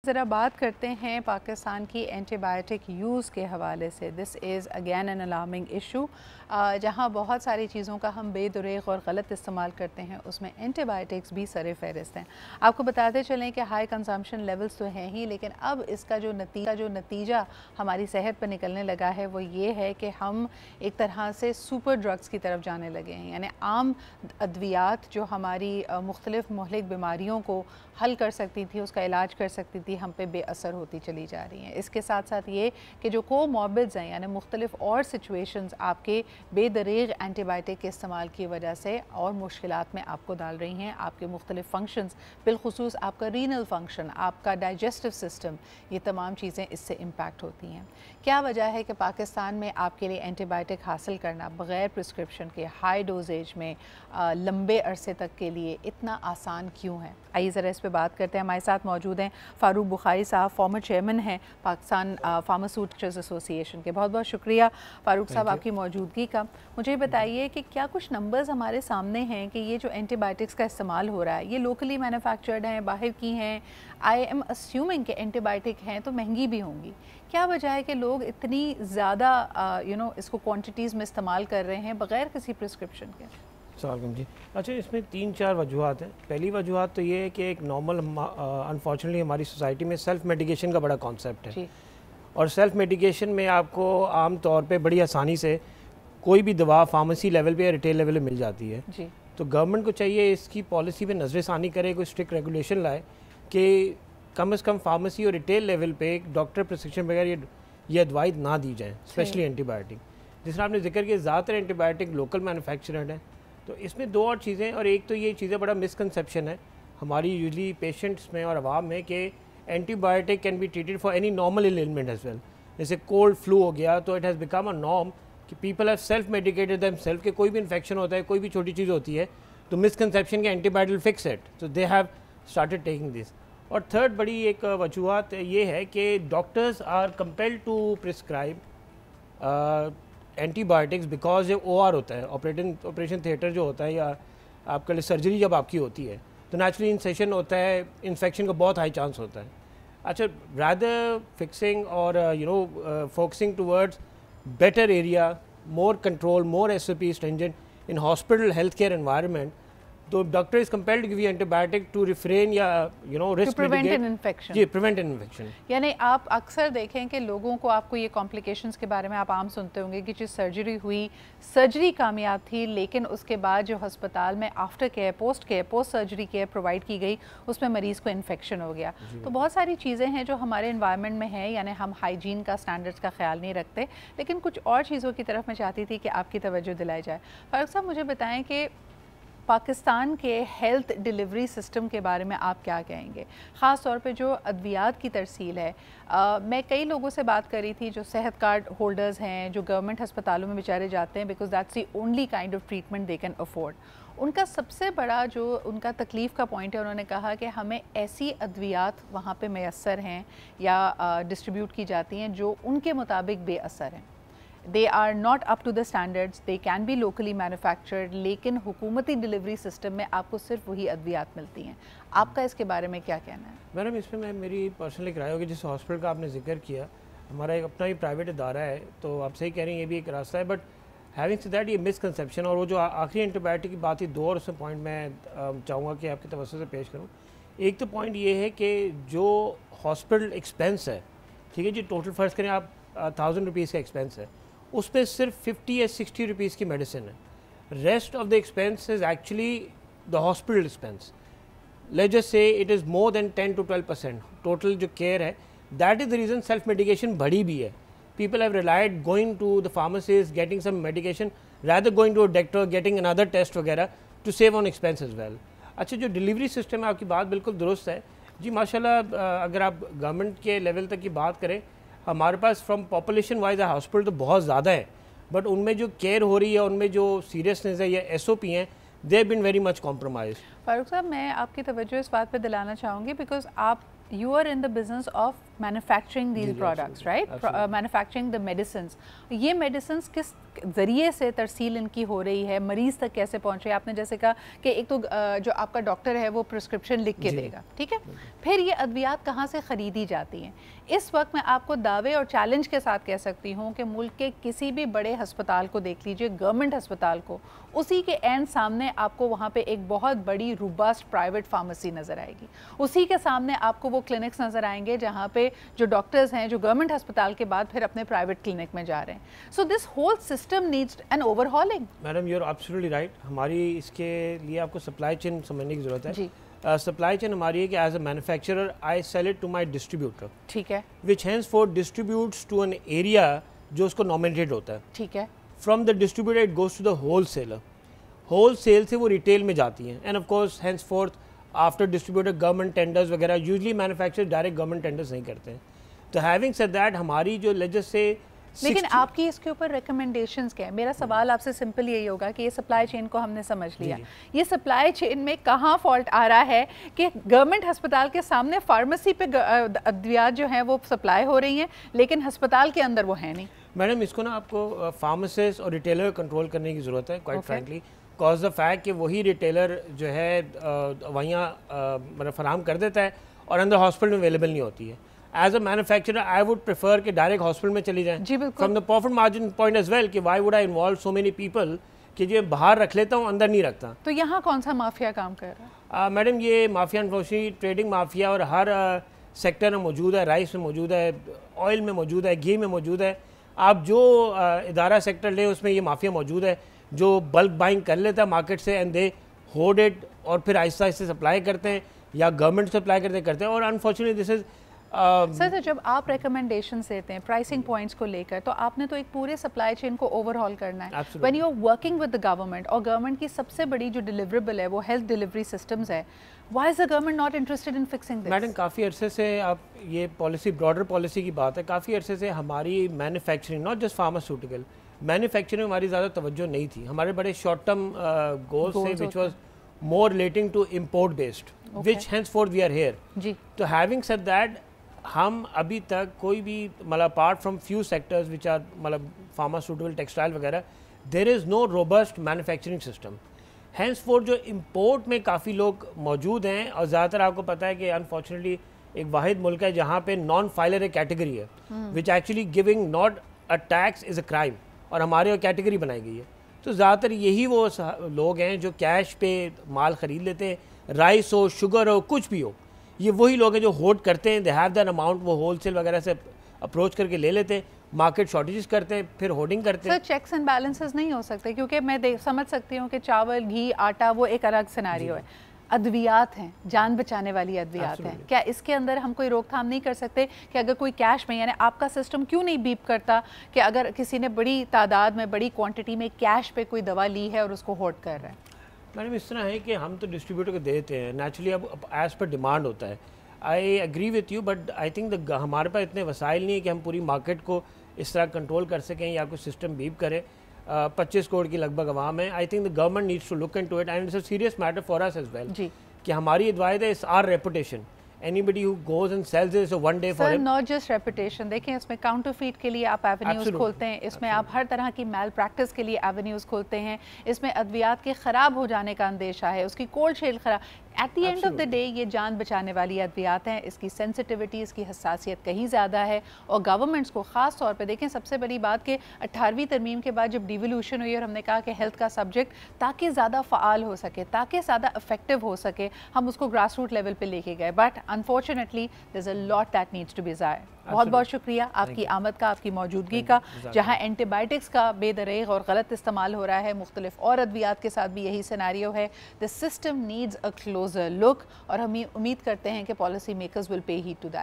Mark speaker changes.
Speaker 1: ذرا بات کرتے ہیں پاکستان کی اینٹی بائیوٹک یوز کے حوالے سے. This is again an alarming issue. جہاں بہت ساری چیزوں کا ہم بے دریغ اور غلط استعمال کرتے ہیں اس میں اینٹی بائیوٹکس بھی سر فہرست ہیں. آپ کو بتاتے چلیں کہ ہائی کنزمپشن لیولز تو ہیں ہی، لیکن اب اس کا جو نتیجہ ہماری صحت پر نکلنے لگا ہے وہ یہ ہے کہ ہم ایک طرح سے سپر ڈرگز کی طرف جانے لگے ہیں. یعنی عام ادویات جو ہماری مختلف مہلک بیماریوں کو حل کر سکتی تھی، اس کا علاج کر سکتی تھی، ہم پہ بے اثر ہوتی چلی جا رہی ہیں. اس کے ساتھ ساتھ یہ کہ جو کوموربڈز ہیں، یعنی مختلف اور سچویشنز آپ کے بے دریغ اینٹی بائیوٹک کے استعمال کی وجہ سے اور مشکلات میں آپ کو ڈال رہی ہیں. آپ کے مختلف فنکشنز، بالخصوص آپ کا رینل فنکشن، آپ کا ڈائجسٹو سسٹم، یہ تمام چیزیں اس سے امپیکٹ ہوتی ہیں. کیا وجہ ہے کہ پاکستان میں آپ کے لیے اینٹی بائیوٹک حاصل کرنا بغیر پرسکرپشن کے ہائی ڈوزیج میں لمبے عرصے تک کے لیے اتنا آسان کیوں ہے؟ آئیے ذرا اس پہ بات کرتے ہیں. ہمارے ساتھ موجود ہیں فاروق بخاری صاحب، فارمر چیئرمین ہیں پاکستان فارماسیوٹیکلز ایسوسی ایشن کے. بہت بہت شکریہ فاروق صاحب آپ کی موجودگی کا. مجھے بتائیے کہ کیا کچھ نمبرز ہمارے سامنے ہیں کہ یہ جو اینٹی بائیوٹکس کا استعمال ہو رہا ہے یہ لوکلی مینوفیکچرڈ ہیں، باہر کی ہیں؟ آئی ایم اسیومنگ کہ اینٹی بائیوٹک ہیں تو مہنگی بھی ہوں گی. کیا وجہ ہے کہ لوگ اتنی زیادہ اس کو کوانٹیٹیز میں استعمال کر رہے ہیں بغیر کسی پرسکرپشن کے؟
Speaker 2: السلام جی. اچھا، اس میں 3-4 وجوہات ہیں. پہلی وجوہات تو یہ ہے کہ ایک نارمل انفارچونیٹلی ہماری سوسائٹی میں سیلف میڈیکیشن کا بڑا کانسیپٹ ہے. اور سیلف میڈیکیشن میں آپ کو عام طور پہ بڑی آسانی سے کوئی بھی دوا فارمیسی لیول پہ یا ریٹیل لیول پہ مل جاتی ہے. تو گورنمنٹ کو چاہیے اس کی پالیسی پہ نظر ثانی کرے، کوئی اسٹرکٹ ریگولیشن لائے کہ کم از کم فارمیسی اور ریٹیل لیول پہ ایک ڈاکٹر پرسکرپشن بغیر یہ ادوائیں نہ دی جائیں، اسپیشلی اینٹی بائیوٹک. جس طرح آپ نے ذکر کیا، زیادہ تر اینٹی بائیوٹک لوکل مینوفیکچرڈ ہیں. تو اس میں 2 اور چیزیں، اور ایک تو یہ چیزیں بڑا مسکنسیپشن ہے ہماری یوزلی پیشنٹس میں اور عوام میں کہ antibiotic can be treated for any normal element as well. جیسے کولڈ فلو ہو گیا تو it has become a norm کہ people have self medicated them self, کہ کوئی بھی انفیکشن ہوتا ہے، کوئی بھی چھوٹی چیز ہوتی ہے تو مسکنسیپشن کہ اینٹی بائیوٹک فکس اٹ، تو they have started taking this. اور تھرڈ بڑی ایک وجوہات یہ ہے کہ doctors are compelled to prescribe اینٹی بائیوٹکس بیکاز یہ او آر ہوتا ہے، آپریشن تھیٹر جو ہوتا ہے، یا آپ کے لیے سرجری جب آپ کی ہوتی ہے تو نیچرلی انسیشن ہوتا ہے، انفیکشن کا بہت ہائی چانس ہوتا ہے. اچھا، رادر فکسنگ اور focusing towards better area, more control, more S O P stringent in hospital health care environment, تو doctor is compelled to give antibiotic to refrain یا رسک
Speaker 1: انفیکشن.
Speaker 2: جی، prevent infection.
Speaker 1: یعنی آپ اکثر دیکھیں کہ لوگوں کو، آپ کو یہ کمپلیکیشنز کے بارے میں آپ عام سنتے ہوں گے کہ جو سرجری ہوئی، سرجری کامیاب تھی، لیکن اس کے بعد جو ہسپتال میں after care, post surgery care provide کی گئی، اس میں مریض کو انفیکشن ہو گیا. تو بہت ساری چیزیں ہیں جو ہمارے انوائرمنٹ میں ہیں، یعنی ہم ہائیجین کا، اسٹینڈرڈس کا خیال نہیں رکھتے. لیکن کچھ اور چیزوں کی طرف میں چاہتی تھی کہ آپ کی توجہ دلائی جائے. فاروق صاحب مجھے بتائیں کہ پاکستان کے ہیلتھ ڈیلیوری سسٹم کے بارے میں آپ کیا کہیں گے، خاص طور پہ جو ادویات کی ترسیل ہے؟ میں کئی لوگوں سے بات کر رہی تھی جو صحت کارڈ ہولڈرز ہیں، جو گورنمنٹ ہسپتالوں میں بیچارے جاتے ہیں because that's the only kind of treatment they can afford. ان کا سب سے بڑا جو ان کا تکلیف کا پوائنٹ ہے، انہوں نے کہا کہ ہمیں ایسی ادویات وہاں پہ میسر ہیں یا ڈسٹریبیوٹ کی جاتی ہیں جو ان کے مطابق بے اثر ہیں. They are not up to the standards, they can be locally manufactured, لیکن حکومتی ڈیلیوری سسٹم میں آپ کو صرف وہی ادویات ملتی ہیں. آپ کا اس کے بارے میں کیا کہنا ہے؟
Speaker 2: میڈم، اس میں میری پرسنل ایک رائے ہوگی. جس ہاسپٹل کا آپ نے ذکر کیا، ہمارا ایک اپنا ہی پرائیویٹ ادارہ ہے، تو آپ صحیح کہہ رہی ہیں، یہ بھی ایک راستہ ہے. بٹ ہیونگ سیڈ دیٹ، یہ مسکنسیپشن، اور وہ جو آخری اینٹی بائیوٹک کی بات تھی، 2 اور اس میں پوائنٹ میں چاہوں گا کہ آپ کے توسط سے پیش کروں. ایک تو پوائنٹ یہ ہے کہ جو ہاسپٹل ایکسپینس ہے، ٹھیک ہے جی، ٹوٹل فرض کریں آپ 1000 روپیز کا ایکسپینس ہے، اس پہ صرف 50 یا 60 روپیز کی میڈیسن ہے. Rest of the expense is actually the hospital expense. Let's just say it is more than 10 to 12% total جو کیئر ہے. That is the reason self medication بڑھی بھی ہے. People have relied going to the pharmacies, getting some medication rather going to a doctor, getting اندر test وغیرہ to save on expense as well. اچھا، جو delivery system ہے، آپ کی بات بالکل درست ہے جی، ماشاء اللہ. اگر آپ گورنمنٹ کے لیول تک کی بات کریں، ہمارے پاس فرام پاپولیشن وائز ہاسپٹل تو بہت زیادہ ہے، بٹ ان میں جو کیئر ہو رہی ہے، ان میں جو سیریسنس ہے یا ایس او پی ہیں، they have been very much compromise.
Speaker 1: فاروق صاحب، میں آپ کی توجہ اس بات پہ دلانا چاہوں گی بیکاز آپ you are in the business of manufacturing these products, right? Manufacturing the medicines. یہ medicines کس ذریعے سے ترسیل ان کی ہو رہی ہے, مریض تک کیسے پہنچ رہی ہے؟ آپ نے جیسے کہا کہ ایک تو جو آپ کا ڈاکٹر ہے وہ پرسکرپشن لکھ کے دے گا, ٹھیک ہے, پھر یہ ادویات کہاں سے خریدی جاتی ہیں. اس وقت میں آپ کو دعوے اور چیلنج کے ساتھ کہہ سکتی ہوں کہ ملک کے کسی بھی بڑے ہسپتال کو دیکھ لیجئے, گورنمنٹ ہسپتال کو, اسی کے اینڈ سامنے آپ کو وہاں پہ ایک بہت بڑی روبسٹ پرائیویٹ فارمیسی نظر آئے گی. اسی کے سامنے آپ کو وہ کلینکس نظر آئیں گے جہاں پہ جو ڈاکٹرز ہیں جو گورنمنٹ ہسپتال کے بعد پھر اپنے پرائیویٹ کلینک میں جا رہے ہیں. So this whole system needs an اوور ہالنگ.
Speaker 2: Madam you are absolutely right. ہماری اس کے لیے آپ کو سپلائی چین سمجھنے کی ضرورت ہے. سپلائی چین ہماری ہے کہ as a manufacturer I sell it to my distributor,
Speaker 1: ٹھیک ہے,
Speaker 2: which henceforth distributes to an area جو اس کو نامنیٹڈ ہوتا ہے,
Speaker 1: ٹھیک ہے.
Speaker 2: From the distributor it goes to the wholesaler, wholesale سے وہ ریٹیل میں جاتی ہیں. And of course henceforth after distributor government tenders وغیرہ, usually manufacturer direct government tenders نہیں کرتے ہیں. تو ہیونگ سیڈ دیٹ ہماری جو لیجس سے
Speaker 1: لیکن آپ کی اس کے اوپر ریکمنڈیشنز کیا ہے؟ میرا سوال آپ سے سمپل یہی ہوگا کہ یہ سپلائی چین کو ہم نے سمجھ لیا, یہ سپلائی چین میں کہاں فالٹ آ رہا ہے کہ گورنمنٹ ہسپتال کے سامنے فارمیسی پہ ادویات جو ہیں وہ سپلائی ہو رہی ہیں لیکن ہسپتال کے اندر وہ ہے نہیں؟
Speaker 2: میڈم اس کو نا آپ کو فارماسسٹ اور ریٹیلر کنٹرول کرنے کی ضرورت ہے, quite frankly, cause the fact کہ وہی ریٹیلر جو ہے وہاں مطلب فراہم کر دیتا ہے اور اندر ہاسپٹل میں اویلیبل نہیں ہوتی ہے. As a manufacturer I would prefer کہ ڈائریکٹ ہاسپٹل میں چلی جائیں, from the profit margin point as well, کہ why would I involve so many people کہ جو باہر رکھ لیتا ہوں اندر نہیں رکھتا.
Speaker 1: تو یہاں کون سا مافیا کام کر رہا ہے؟
Speaker 2: میڈم یہ مافیا انفارچونیٹلی ٹریڈنگ مافیا اور ہر سیکٹر میں موجود ہے. رائس میں موجود ہے, آئل میں موجود ہے, گھی میں موجود ہے. آپ جو ادارہ سیکٹر لیں اس میں یہ مافیا موجود ہے جو بلک بائنگ کر لیتا ہے مارکیٹ سے, اینڈ دے ہولڈ اٹ, اور پھر آہستہ آہستہ سپلائی کرتے ہیں یا گورنمنٹ سپلائی کرتے ہیں. اور انفارچونیٹلی دس از
Speaker 1: سر جب آپ ریکمنڈیشنز دیتے ہیں پرائسنگ پوائنٹس کو لے کر, تو آپ نے تو ایک پورے سپلائی چین کو اوور ہال کرنا ہے. When you are working with the government, اور گورنمنٹ کی سب سے بڑی جو ڈیلیوریبل ہے وہ ہیلتھ ڈیلیوری سسٹمز ہے, why is the government not interested in fixing this?
Speaker 2: Madam کافی عرصے سے آپ یہ پالیسی براڈر پالیسی کی بات ہے, کافی عرصے سے ہماری manufacturing not just pharmaceutical manufacturing ہماری زیادہ توجہ نہیں تھی. ہمارے بڑے شارٹ ٹرم گولز تھے which was more relating to import based, which henceforth we are here. تو ہیونگ سیڈ دیٹ ہم ابھی تک کوئی بھی مطلب apart from few sectors which are مطلب فارماسیوٹیکل, ٹیکسٹائل وغیرہ, there is no robust manufacturing system. Henceforth جو امپورٹ میں کافی لوگ موجود ہیں, اور زیادہ تر آپ کو پتہ ہے کہ انفارچونیٹلی ایک واحد ملک ہے جہاں پہ نان فائلر ایک کیٹیگری ہے which actually giving not a tax is a crime, اور ہمارے یہاں کیٹیگری بنائی گئی ہے. تو زیادہ تر یہی وہ لوگ ہیں جو کیش پہ مال خرید لیتے ہیں, رائس ہو, شوگر ہو, کچھ بھی ہو, یہ وہی لوگ ہیں جو ہولڈ کرتے ہیں. دے ہیو دیٹ اماؤنٹ, وہ ہول سیل وغیرہ سے اپروچ کر کے لے لیتے ہیں, مارکیٹ شارٹیجز کرتے ہیں, پھر ہولڈنگ کرتے ہیں.
Speaker 1: سر چیکس اینڈ بیلنسز نہیں ہو سکتے, کیونکہ میں سمجھ سکتی ہوں کہ چاول, گھی, آٹا وہ ایک الگ سیناریو ہے. ادویات ہیں, جان بچانے والی ادویات ہیں, کیا اس کے اندر ہم کوئی روک تھام نہیں کر سکتے کہ اگر کوئی کیش میں, یعنی آپ کا سسٹم کیوں نہیں بیپ کرتا کہ اگر کسی نے بڑی تعداد میں, بڑی کوانٹٹی میں کیش پہ کوئی دوا لی ہے اور اس کو ہولڈ کر رہا ہے؟
Speaker 2: میڈم اس طرح ہے کہ ہم تو ڈسٹریبیوٹر کو دیتے ہیں, نیچرلی اب ایز پر ڈیمانڈ ہوتا ہے. I agree with you, but I think ہمارے پاس اتنے وسائل نہیں ہے کہ ہم پوری مارکیٹ کو اس طرح کنٹرول کر سکیں یا کوئی سسٹم بیپ کرے. 25 کروڑ کی لگ بھگ عوام ہے. I think the government needs to look into it, and it's a serious matter for us as well, کہ ہماری ادوائز ہے, is our reputation. Anybody who goes and sells it is a one day for him.
Speaker 1: not just reputation. دیکھیں اس میں counter fat کے لیے آپ avenues کھولتے ہیں, اس میں آپ ہر طرح کی میل پریکٹس کے لیے ایونیوز کھولتے ہیں, اس میں ادویات کے خراب ہو جانے کا اندیشہ ہے, اس کی کولڈ شیل خراب. At the end of the day یہ جان بچانے والی ادویات ہیں, اس کی سینسٹیوٹی, اس کی حساسیت کہیں زیادہ ہے. اور گورنمنٹس کو خاص طور پہ دیکھیں, سب سے بڑی بات کہ 18ویں ترمیم کے بعد جب ڈیولیوشن ہوئی اور ہم نے کہا کہ ہیلتھ کا سبجیکٹ تاکہ زیادہ فعال ہو سکے, تاکہ زیادہ افیکٹو ہو سکے, ہم اس کو گراس روٹ لیول پہ لے کے گئے. But unfortunately there's a lot that needs to be desired. بہت بہت شکریہ آپ کی آمد کا, آپ کی موجودگی کا. جہاں اینٹی بائیوٹکس کا بے دریغ اور غلط استعمال ہو رہا ہے, مختلف اور ادویات کے ساتھ بھی یہی سیناریو ہے. the system needs a closer look, اور ہم امید کرتے ہیں کہ policy makers will pay heed to that.